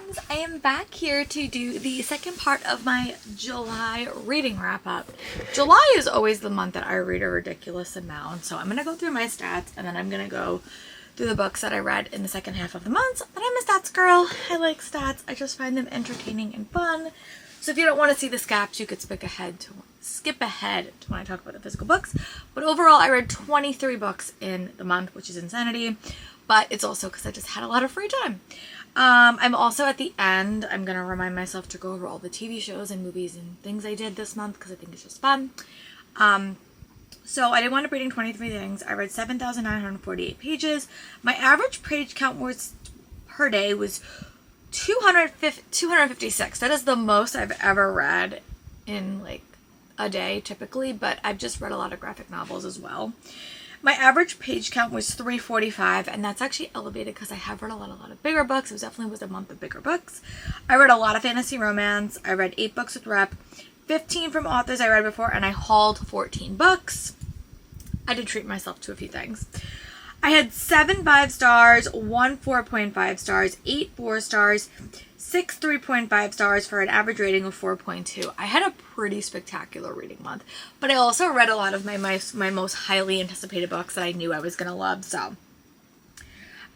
friends, I am back here to do the second part of my July reading wrap up. July is always the month that I read a ridiculous amount, so I'm going to go through my stats and then I'm going to go through the books that I read in the second half of the month. But I'm a stats girl. I like stats. I just find them entertaining and fun. So if you don't want to see the scaps, you could skip ahead to when I talk about the physical books. But overall, I read 23 books in the month, which is insanity. But it's also because I just had a lot of free time. I'm also at the end, I'm going to remind myself to go over all the TV shows and movies and things I did this month because I think it's just fun. So I did wind up reading 23 things. I read 7,948 pages. My average page count was per day was 256. That is the most I've ever read in like a day typically, but I've just read a lot of graphic novels as well. My average page count was 345, and that's actually elevated because I have read a lot of bigger books. It definitely was a month of bigger books. I read a lot of fantasy romance. I read 8 books with rep, 15 from authors I read before, and I hauled 14 books. I did treat myself to a few things. I had 7 5 stars, 1 4.5 stars, 8 4 stars, 6 3.5 stars for an average rating of 4.2. I had a pretty spectacular reading month, but I also read a lot of my most highly anticipated books that I knew I was going to love. So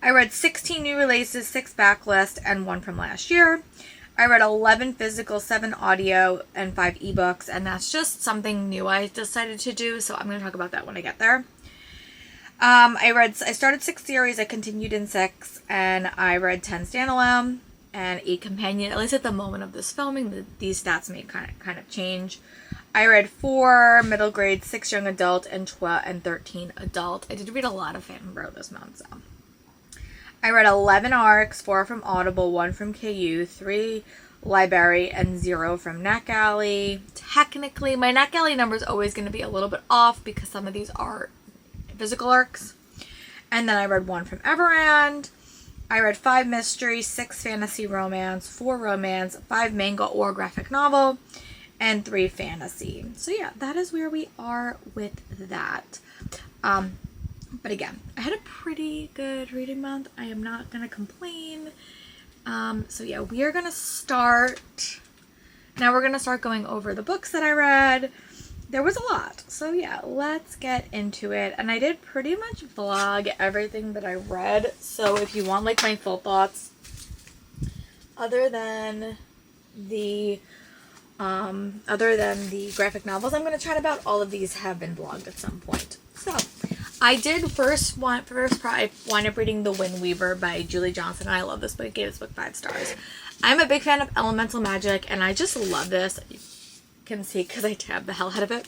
I read 16 new releases, 6 backlist, and 1 from last year. I read 11 physical, 7 audio, and 5 ebooks, and that's just something new I decided to do, so I'm going to talk about that when I get there. I started 6 series, I continued in 6, and I read 10 standalone and 8 companion. At least at the moment of this filming, these stats may kind of change. I read 4 middle grade, 6 young adult, and 12 and 13 adult. I did read a lot of Fanbro this month, so. I read 11 arcs, 4 from Audible, 1 from KU, 3 library, and 0 from NetGalley. Technically, my NetGalley number is always going to be a little bit off because some of these are physical arcs. And then I read 1 from Everand. I read 5 mystery, 6 fantasy romance, 4 romance, 5 manga or graphic novel, and 3 fantasy. So yeah, that is where we are with that. But again, I had a pretty good reading month. I am not going to complain. So yeah, we are going to start. Now we're going to start going over the books that I read. There was a lot. So yeah, let's get into it. And I did pretty much vlog everything that I read. So if you want like my full thoughts, other than the graphic novels I'm going to chat about, all of these have been vlogged at some point. So I did I wind up reading The Wind Weaver by Julie Johnson. I love this book. I gave this book 5 stars. I'm a big fan of elemental magic, and I just love this. You can see because I tabbed the hell out of it.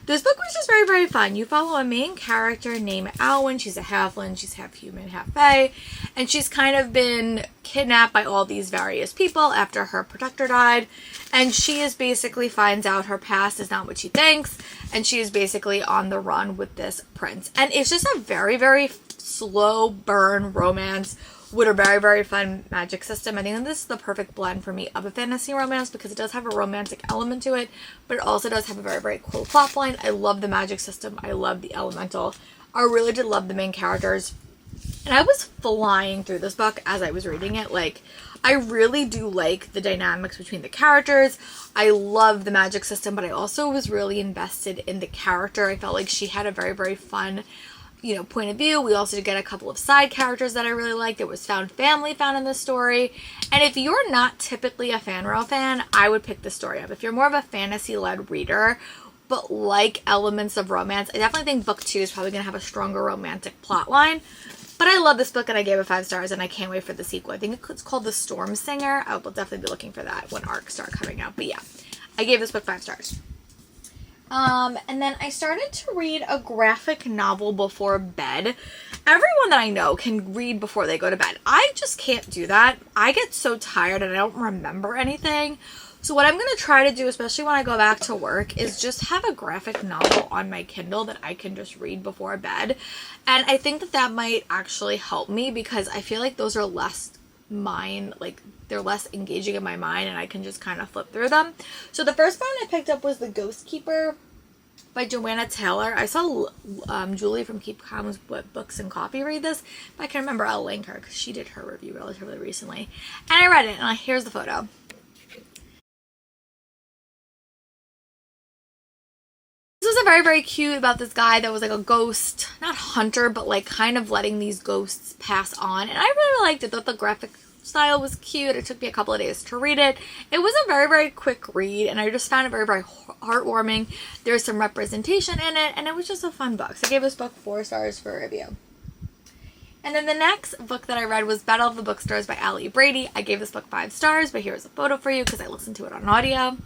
This book was just very, very fun. You follow a main character named Alwyn. She's a halfling. She's half human, half fae. And she's kind of been kidnapped by all these various people after her protector died. And she is basically finds out her past is not what she thinks. And she is basically on the run with this prince. And it's just a very, very slow burn romance with a very, very fun magic system. I think this is the perfect blend for me of a fantasy romance because it does have a romantic element to it, but it also does have a very, very cool plot line. I love the magic system. I love the elemental. I really did love the main characters. And I was flying through this book as I was reading it. Like, I really do like the dynamics between the characters. I love the magic system, but I also was really invested in the character. I felt like she had a very, very fun, point of view. We also did get a couple of side characters that I really liked. There was found family found in this story. And if you're not typically a Fanro fan, I would pick this story up. If you're more of a fantasy-led reader, but like elements of romance, I definitely think book 2 is probably going to have a stronger romantic plot line. But I love this book and I gave it 5 stars and I can't wait for the sequel. I think it's called The Storm Singer. I will definitely be looking for that when arcs start coming out. But yeah, I gave this book 5 stars. And then I started to read a graphic novel before bed. Everyone that I know can read before they go to bed. I just can't do that. I get so tired and I don't remember anything. So what I'm going to try to do, especially when I go back to work, is just have a graphic novel on my Kindle that I can just read before bed. And I think that might actually help me because I feel like those are less they're less engaging in my mind and I can just kind of flip through them. So the first one I picked up was The Ghost Keeper by Joanna Taylor. I saw Julie from Keep Calm's Books and Coffee read this, but I can remember I'll link her because she did her review relatively recently. And I read it, and here's the photo. This was a very, very cute about this guy that was like a ghost, not hunter, but like kind of letting these ghosts pass on. And I really liked it. Thought the graphic style was cute. It took me a couple of days to read it. It was a very, very quick read, and I just found it very, very heartwarming. There's some representation in it, and it was just a fun book. So I gave this book 4 stars for review. And then the next book that I read was Battle of the Bookstores by Allie Brady. I gave this book 5 stars, but here's a photo for you because I listened to it on audio.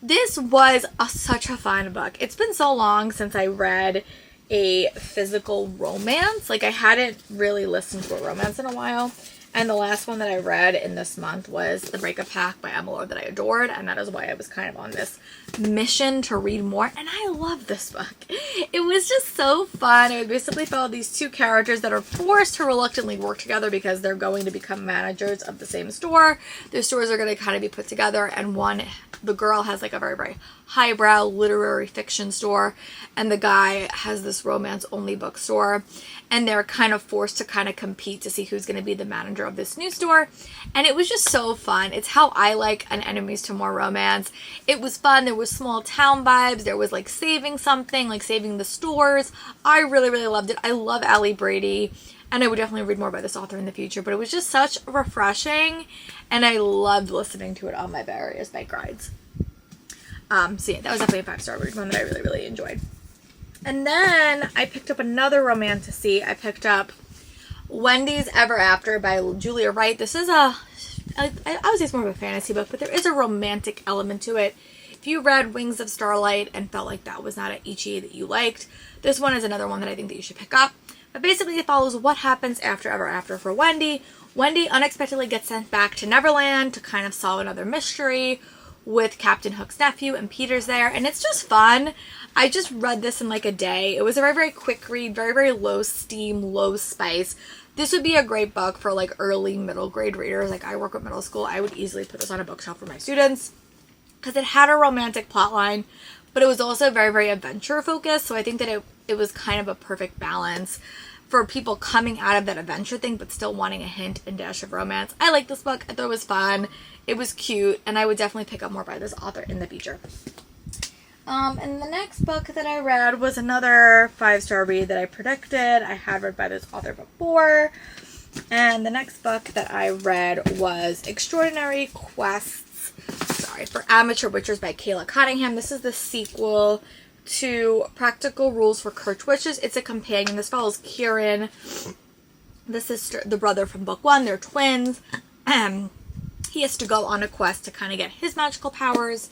This was such a fun book. It's been so long since I read a physical romance. Like, I hadn't really listened to a romance in a while. And the last one that I read in this month was The Breakup Pact by Emma Lord that I adored. And that is why I was kind of on this mission to read more. And I love this book. It was just so fun. It basically followed these 2 characters that are forced to reluctantly work together because they're going to become managers of the same store. Their stores are going to kind of be put together. And the girl has like a very, very highbrow literary fiction store. And the guy has this romance-only bookstore. And they're kind of forced to kind of compete to see who's going to be the manager of this new store. And it was just so fun. It's how I like an enemies to more romance. It was fun. There was small town vibes. There was like saving something, like saving the stores. I really, really loved it. I love Allie Brady. And I would definitely read more by this author in the future. But it was just such refreshing. And I loved listening to it on my various bike rides. So yeah, that was definitely a 5-star read, one that I really, really enjoyed. And then I picked up another romantasy. I picked up Wendy's Ever After by Julia Wright. This is I would say it's more of a fantasy book, but there is a romantic element to it. If you read Wings of Starlight and felt like that was not an ichi that you liked, this one is another one that I think that you should pick up. But basically it follows what happens after Ever After for Wendy. Wendy unexpectedly gets sent back to Neverland to kind of solve another mystery with Captain Hook's nephew, and Peter's there, and it's just fun. I just read this in like a day. It was a very, very quick read, very, very low steam, low spice. This would be a great book for like early middle grade readers. Like, I work with middle school. I would easily put this on a bookshelf for my students because it had a romantic plot line, but it was also very, very adventure focused. So I think that it was kind of a perfect balance for people coming out of that adventure thing but still wanting a hint and dash of romance. I like this book. I thought it was fun. It was cute, and I would definitely pick up more by this author in the future. And the next book that I read was another 5-star read that I predicted. I had read by this author before. And the next book that I read was Extraordinary Quests, for Amateur Witchers by Kayla Cottingham. This is the sequel to Practical Rules for Cursed Witches. It's a companion. This follows Kieran, the sister, the brother from book 1. They're twins. He has to go on a quest to kind of get his magical powers.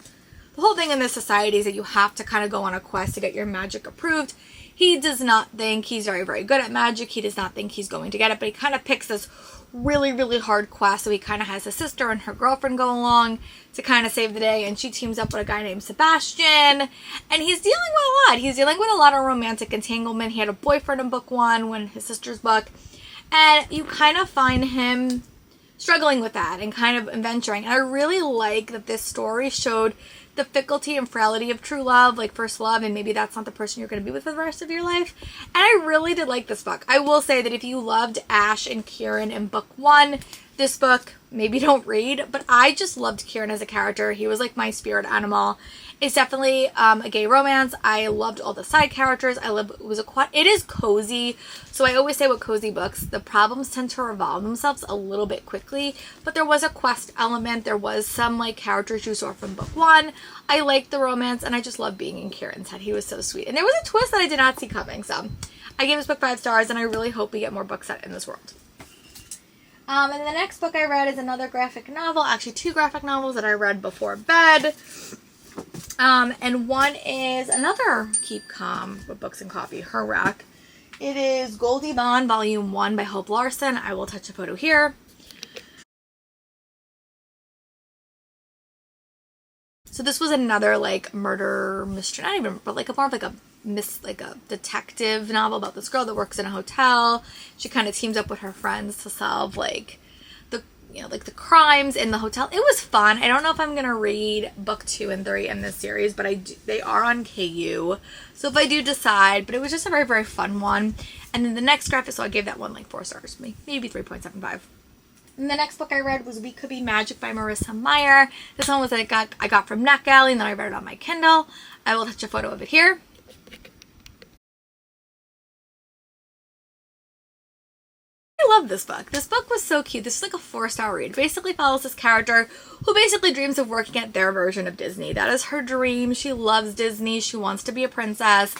The whole thing in this society is that you have to kind of go on a quest to get your magic approved. He does not think he's very, very good at magic. He does not think he's going to get it, but he kind of picks this really, really hard quest. So he kind of has his sister and her girlfriend go along to kind of save the day, and she teams up with a guy named Sebastian, and he's dealing with a lot. He's dealing with a lot of romantic entanglement. He had a boyfriend in book 1 when his sister's book, and you kind of find him struggling with that and kind of adventuring. And I really like that this story showed the fickleness and frailty of true love, like first love, and maybe that's not the person you're going to be with for the rest of your life. And I really did like this book. I will say that if you loved Ash and Kieran in book 1, this book, maybe don't read, but I just loved Kieran as a character. He was like my spirit animal. It's definitely a gay romance. I loved all the side characters. It is cozy. So I always say with cozy books, the problems tend to revolve themselves a little bit quickly, but there was a quest element. There was some like characters you saw from book 1. I liked the romance, and I just loved being in Kieran's head. He was so sweet. And there was a twist that I did not see coming. So I gave this book 5 stars, and I really hope we get more books set in this world. And the next book I read is another graphic novel, actually 2 graphic novels that I read before bed. And one is another Keep Calm with Books and Coffee, her rack. It is Goldie Bond, Volume 1 by Hope Larson. I will touch a photo here. So this was another like murder mystery, not even, but like more of like a detective novel about this girl that works in a hotel. She kind of teams up with her friends to solve like you know, like the crimes in the hotel. It was fun. I don't know if I'm gonna read book 2 and 3 in this series, but they are on KU, so if I do decide. But it was just a very, very fun one. And then the next graphic, so I gave that one like 4 stars, maybe 3.75. And the next book I read was We Could Be Magic by Marissa Meyer. This one was I got from NetGalley, and then I read it on my Kindle. I will touch a photo of it here. I love this book. This book was so cute. This is like a 4-star read. It basically follows this character who basically dreams of working at their version of Disney. That is her dream. She loves Disney. She wants to be a princess.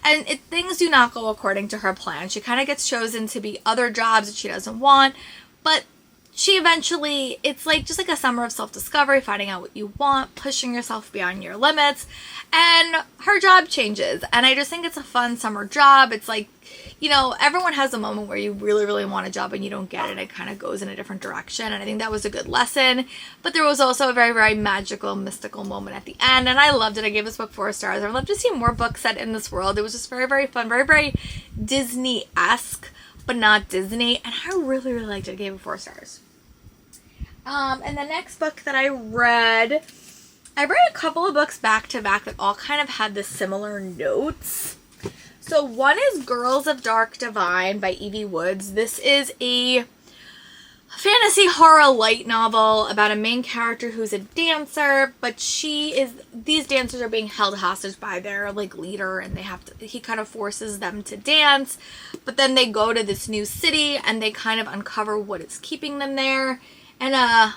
And things do not go according to her plan. She kind of gets chosen to be other jobs that she doesn't want. But she eventually, it's like just like a summer of self-discovery, finding out what you want, pushing yourself beyond your limits. And her job changes. And I just think it's a fun summer job. It's like, you know, everyone has a moment where you really, really want a job and you don't get it. It kind of goes in a different direction. And I think that was a good lesson. But there was also a very, very magical, mystical moment at the end. And I loved it. I gave this book 4 stars. I'd love to see more books set in this world. It was just very, very fun. Very, very Disney-esque, but not Disney. And I really, really liked it. I gave it 4 stars. And the next book that I read a couple of books back to back that all kind of had the similar notes. So one is Girls of Dark Divine by Evie Woods. This is a fantasy horror light novel about a main character who's a dancer, but these dancers are being held hostage by their like leader, and he kind of forces them to dance, but then they go to this new city and they kind of uncover what is keeping them there, and a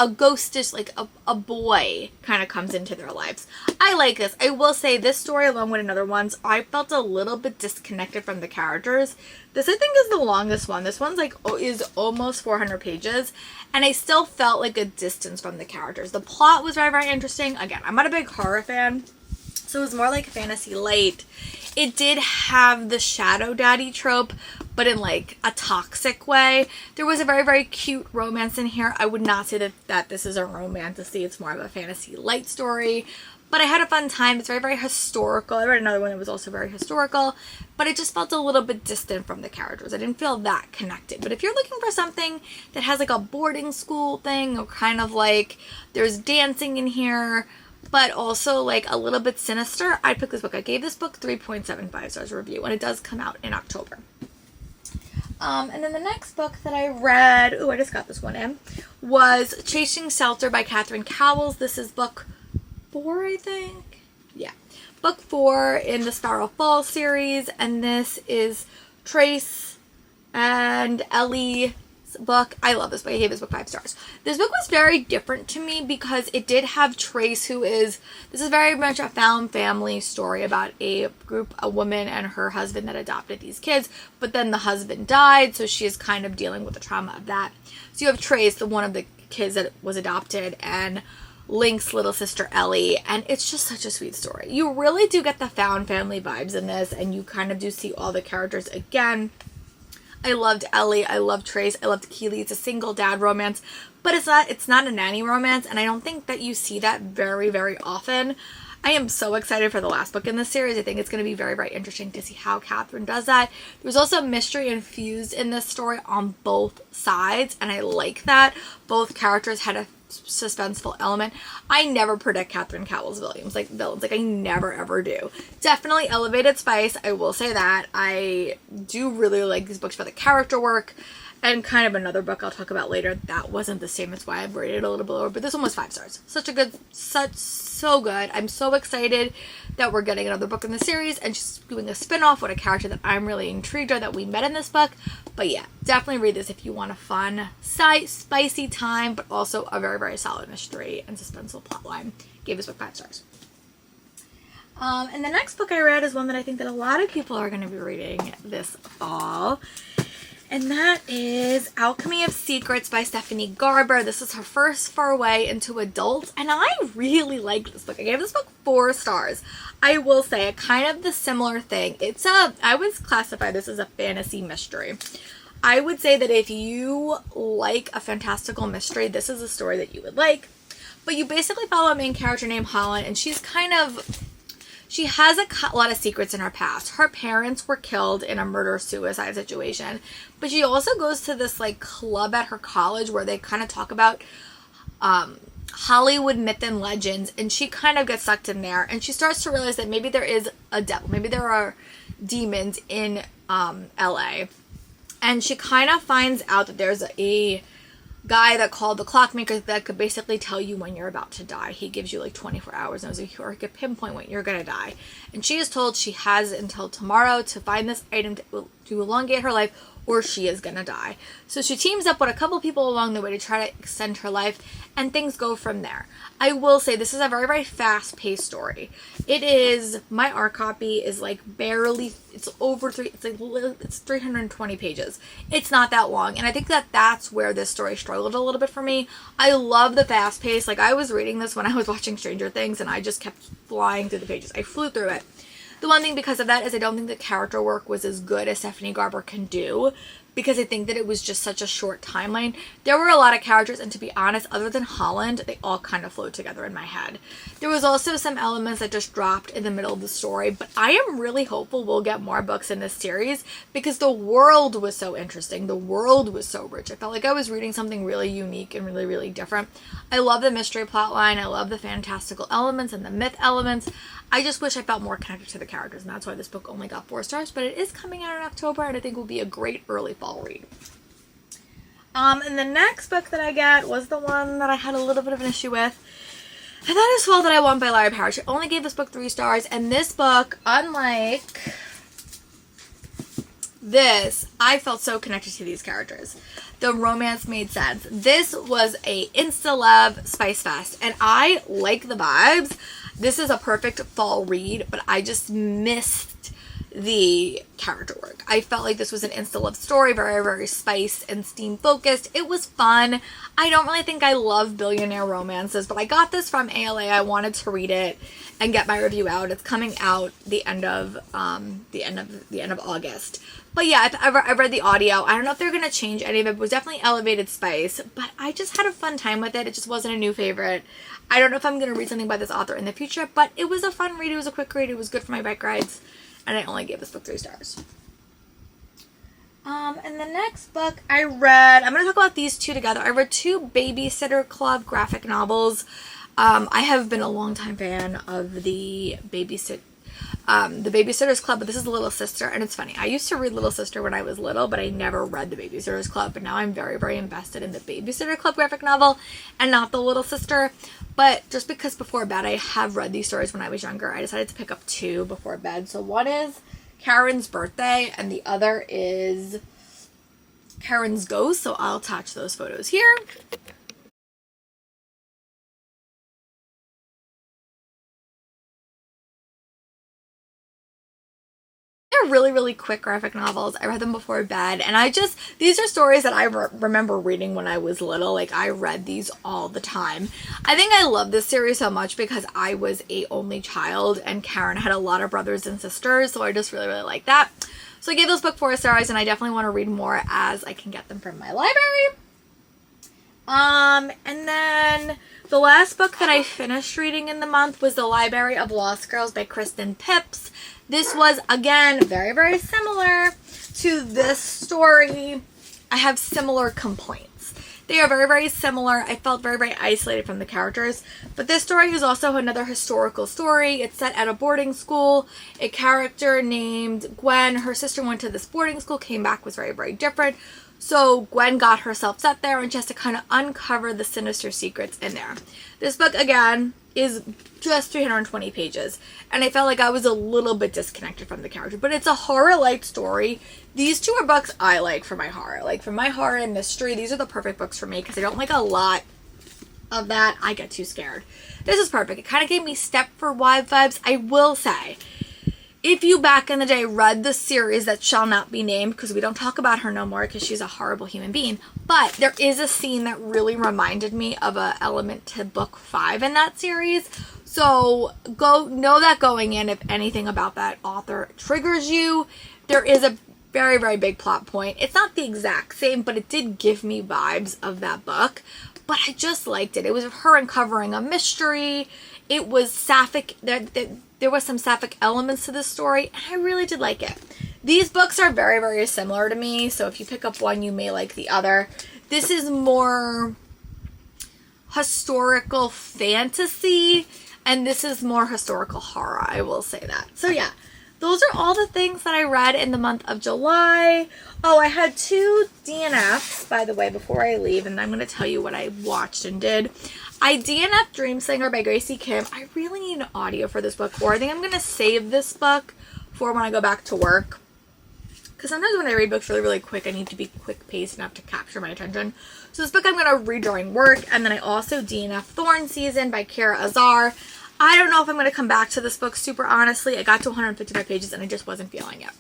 ghostish, like a boy kind of comes into their lives. I like this. I will say this story, along with another ones, I felt a little bit disconnected from the characters. This, I think, is the longest one. This one's like, is almost 400 pages. And I still felt like a distance from the characters. The plot was very, very interesting. Again, I'm not a big horror fan, so it was more like fantasy light. It did have the shadow daddy trope, but in like a toxic way. There was a very, very cute romance in here. I would not say that this is a romantasy. It's more of a fantasy light story. But I had a fun time. It's very, very historical. I read another one that was also very historical, but it just felt a little bit distant from the characters. I didn't feel that connected. But if you're looking for something that has like a boarding school thing, or kind of like there's dancing in here, but also like a little bit sinister, I'd pick this book. I gave this book 3.75 stars review, and it does come out in October. And then the next book that I read, I just got this one in, was Chasing Shelter by Catherine Cowles. This is book 4, I think. Yeah. Book 4 in the Sparrow Falls series, and this is Trace and Ellie's book. I love this book. I gave this book 5 stars. This book was very different to me because it did have Trace, this is very much a found family story about a woman and her husband that adopted these kids, but then the husband died, so she is kind of dealing with the trauma of that. So you have Trace, one of the kids that was adopted, and Link's little sister Ellie, and it's just such a sweet story. You really do get the found family vibes in this, and you kind of do see all the characters again. I loved Ellie. I loved Trace. I loved Keeley. It's a single dad romance, but it's not a nanny romance, and I don't think that you see that very, very often. I am so excited for the last book in this series. I think it's going to be very, very interesting to see how Catherine does that. There's also mystery infused in this story on both sides, and I like that. Both characters had a suspenseful element. I never predict Catherine Cowles villains. Like I never ever do. Definitely elevated spice, I will say that. I do really like these books for the character work, and kind of another book I'll talk about later that wasn't the same. That's why I've rated it a little bit lower, but this one was 5 stars. So good. I'm so excited that we're getting another book in the series, and she's doing a spin-off with a character that I'm really intrigued by that we met in this book. But yeah, definitely read this if you want a fun, spicy time, but also a very, very solid mystery and suspenseful plotline. Gave this book 5 stars. And the next book I read is one that I think that a lot of people are going to be reading this fall. And that is Alchemy of Secrets by Stephanie Garber. This is her first foray into adults, and I really like this book. I gave this book 4 stars. I will say, kind of the similar thing. I would classify this as a fantasy mystery. I would say that if you like a fantastical mystery, this is a story that you would like. But you basically follow a main character named Holland, and she's she has a lot of secrets in her past. Her parents were killed in a murder-suicide situation, but she also goes to this like club at her college where they kind of talk about Hollywood myth and legends, and she kind of gets sucked in there, and she starts to realize that maybe there is a devil, maybe there are demons in LA, and she kind of finds out that there's a guy that called the clockmaker that could basically tell you when you're about to die. He gives you like 24 hours and he could pinpoint when you're gonna die, and she is told she has until tomorrow to find this item to elongate her life, or she is gonna die. So she teams up with a couple people along the way to try to extend her life, and things go from there. I will say this is a very, very fast-paced story. It is, my art copy is like barely, it's 320 pages. It's not that long, and I think that that's where this story struggled a little bit for me. I love the fast pace. Like, I was reading this when I was watching Stranger Things, and I just kept flying through the pages. I flew through it. The one thing because of that is I don't think the character work was as good as Stephanie Garber can do, because I think that it was just such a short timeline. There were a lot of characters, and to be honest, other than Holland, they all kind of flowed together in my head. There was also some elements that just dropped in the middle of the story, but I am really hopeful we'll get more books in this series because the world was so interesting. The world was so rich. I felt like I was reading something really unique and really, really different. I love the mystery plotline. I love the fantastical elements and the myth elements. I just wish I felt more connected to the characters, and that's why this book only got 4 stars, but it is coming out in October, and I think will be a great early fall read. And the next book that I got was the one that I had a little bit of an issue with, and that is Fall That I Want by Larry Parrish. I only gave this book 3 stars, and this book, unlike this, I felt so connected to these characters. The romance made sense. This was a insta-love spice fest, and I like the vibes. This is a perfect fall read, but I just missed the character work. I felt like this was an insta-love story, very, very spice and steam focused. It was fun. I don't really think I love billionaire romances, but I got this from ALA. I wanted to read it and get my review out. It's coming out the end of August. But yeah, I've read the audio. I don't know if they're going to change any of it. It was definitely elevated spice, but I just had a fun time with it. It just wasn't a new favorite. I don't know if I'm going to read something by this author in the future, but it was a fun read. It was a quick read. It was good for my bike rides, and I only gave this book 3 stars. And the next book I read, I'm going to talk about these two together. I read 2 Babysitter Club graphic novels. I have been a longtime fan of the Babysitter's Club, but this is the Little Sister, and it's funny. I used to read Little Sister when I was little, but I never read the Babysitter's Club, but now I'm very, very invested in the Babysitter Club graphic novel and not the Little Sister. But just because before bed I have read these stories when I was younger, I decided to pick up 2 before bed. So one is Karen's Birthday, and the other is Karen's Ghost, so I'll attach those photos here. They're really, really quick graphic novels. I read them before bed, and these are stories that I remember reading when I was little. Like, I read these all the time. I think I love this series so much because I was a only child, and Karen had a lot of brothers and sisters, so I just really, really like that. So I gave this book 4 stars, and I definitely want to read more as I can get them from my library. And then the last book that I finished reading in the month was The Library of Lost Girls by Kristen Phipps. This was, again, very, very similar to this story. I have similar complaints. They are very, very similar. I felt very, very isolated from the characters. But this story is also another historical story. It's set at a boarding school. A character named Gwen, her sister went to this boarding school, came back, was very, very different. So Gwen got herself set there, and she has to kind of uncover the sinister secrets in there. This book, again, is just 320 pages, and I felt like I was a little bit disconnected from the character, but it's a horror-like story. These 2 are books I like for my horror. Like, for my horror and mystery, these are the perfect books for me because I don't like a lot of that. I get too scared. This is perfect. It kind of gave me Stepford Wives vibes. I will say, if you back in the day read the series that shall not be named, because we don't talk about her no more because she's a horrible human being, but there is a scene that really reminded me of an element to book 5 in that series. So know that going in, if anything about that author triggers you, there is a very, very big plot point. It's not the exact same, but it did give me vibes of that book. But I just liked it. It was her uncovering a mystery. It was sapphic. There was some sapphic elements to this story, and I really did like it. These books are very, very similar to me, so if you pick up one, you may like the other. This is more historical fantasy, and this is more historical horror, I will say that. So yeah, those are all the things that I read in the month of July. Oh, I had 2 DNFs, by the way, before I leave, and I'm going to tell you what I watched and did. I DNF'd Dream Singer by Gracie Kim. I really need an audio for this book, or I think I'm going to save this book for when I go back to work. Because sometimes when I read books really, really quick, I need to be quick-paced enough to capture my attention. So this book I'm going to read during work. And then I also DNF Thorn Season by Kara Azar. I don't know if I'm going to come back to this book, super honestly. I got to 155 pages and I just wasn't feeling it.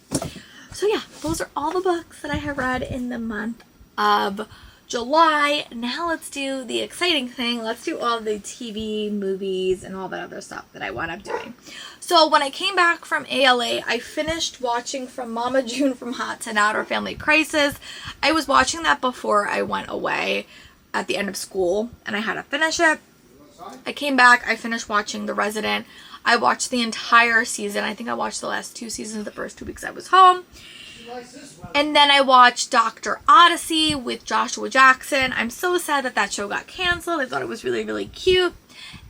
So yeah, those are all the books that I have read in the month of July. Now let's do the exciting thing. Let's do all the TV, movies, and all that other stuff that I wound up doing. So when I came back from ALA, I finished watching From Mama June from Hot to Not or Family Crisis. I was watching that before I went away at the end of school, and I had to finish it. I came back, I finished watching The Resident. I watched the entire season. I think I watched the last 2 seasons the first 2 weeks I was home. And then I watched Dr. Odyssey with Joshua Jackson. I'm so sad that that show got canceled. I thought it was really, really cute.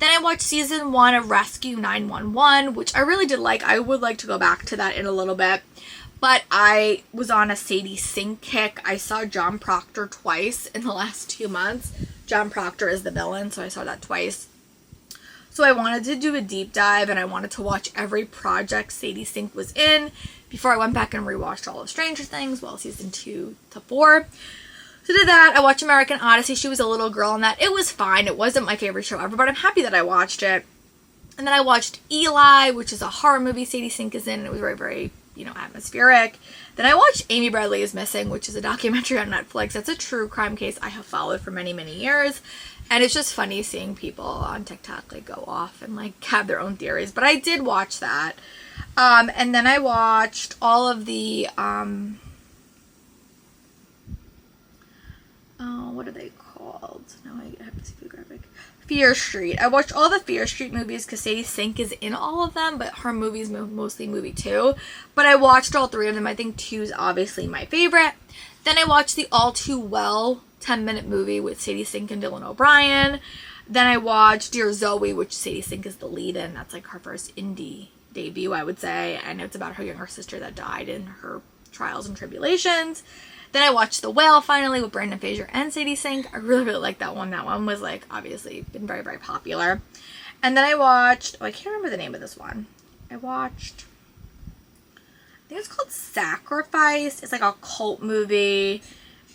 Then I watched season 1 of Rescue 911, which I really did like. I would like to go back to that in a little bit. But I was on a Sadie Sink kick. I saw John Proctor twice in the last 2 months. John Proctor is the villain, so I saw that twice. So I wanted to do a deep dive, and I wanted to watch every project Sadie Sink was in before I went back and rewatched all of Stranger Things, well, season 2 to 4. So I did that. I watched American Odyssey. She was a little girl in that. It was fine. It wasn't my favorite show ever, but I'm happy that I watched it. And then I watched Eli, which is a horror movie Sadie Sink is in, and it was very, very, atmospheric. Then I watched Amy Bradley is Missing, which is a documentary on Netflix. That's a true crime case I have followed for many, many years. And it's just funny seeing people on TikTok go off and have their own theories. But I did watch that. And then I watched all of the what are they called? Now I have to see the graphic. Fear Street. I watched all the Fear Street movies because Sadie Sink is in all of them, but her movies mostly movie 2. But I watched all 3 of them. I think 2 is obviously my favorite. Then I watched the All Too Well 10-minute movie with Sadie Sink and Dylan O'Brien. Then I watched Dear Zoe, which Sadie Sink is the lead in. That's her first indie debut, I would say. And it's about her younger sister that died in her trials and tribulations. Then I watched The Whale finally with Brendan Fraser and Sadie Sink. I really, really liked that one. That one was obviously been very, very popular. And then I watched, I can't remember the name of this one. I think it's called Sacrifice. It's a cult movie.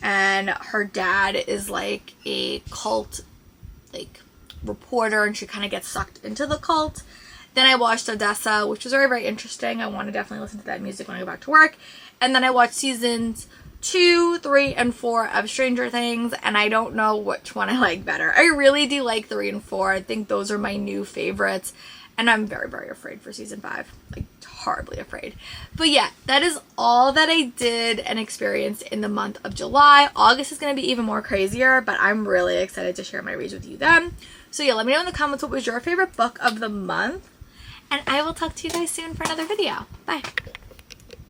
And her dad is a cult reporter, and she kind of gets sucked into the cult. Then I watched Odessa, which was very, very interesting. I want to definitely listen to that music when I go back to work. And then I watched seasons 2, 3, and 4 of Stranger Things, and I don't know which one I like better. I really do like 3 and 4. I think those are my new favorites, and I'm very, very afraid for season 5. Horribly afraid. But yeah, that is all that I did and experienced in the month of July. August is going to be even more crazier, but I'm really excited to share my reads with you then. So yeah, let me know in the comments what was your favorite book of the month, and I will talk to you guys soon for another video. Bye!